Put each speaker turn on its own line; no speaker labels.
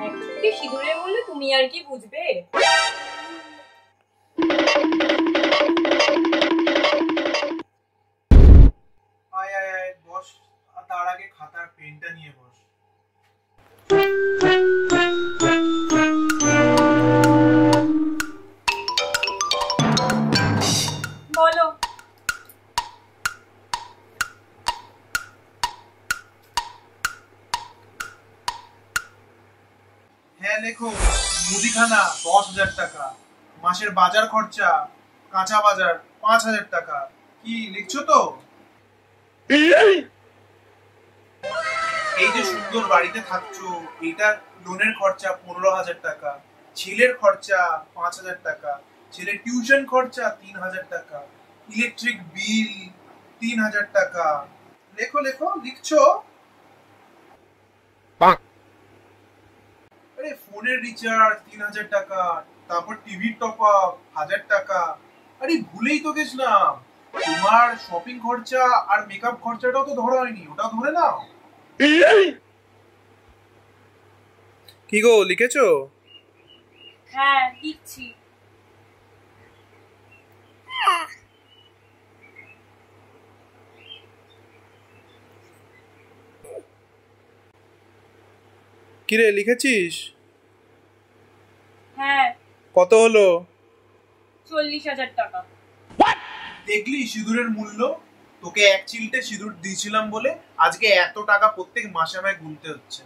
এক চুটকি সিঁদুরের মূল্য তুমি আর কি বুঝবে?
আয় আয় আয় বস, আর তার আগে খাতার পেনটা নিয়ে বস।
বলো।
হ্যাঁ লেখো। মুদিখানা 10,000 টাকা, মাসের বাজার খরচা কাঁচা বাজার 5,000 টাকা। কি লিখছো তো? এই যে সুন্দর বাড়িতে থাকছো, এটার লোনের খরচা 15,000 টাকা, ছেলের খরচা 5,000 টাকা, ছেলের টিউশন খরচা 3,000 টাকা, ইলেকট্রিক বিল 3,000 টাকা। লেখো লেখো, লিখছো? আরে ফোনের রিচার্জ 3,000 টাকা, তারপর টিভির টপ আপ 1,000 টাকা। আরে ভুলেই তো গেছিলাম, তোমার শপিং খরচা আর মেকআপ খরচাটাও তো ধরা হয়নি, ওটাও ধরে নাও। কি গো, লিখেছো?
হ্যাঁ, লিখছি।
কিরে, লিখেছিস?
হ্যাঁ।
কত হলো?
40,000 টাকা।
দেখলি সিঁদুরের মূল্য? তোকে এক চিলটে সিঁদুর দিয়েছিলাম বলে আজকে এত টাকা প্রত্যেক মাসে আমায় গুনতে হচ্ছে।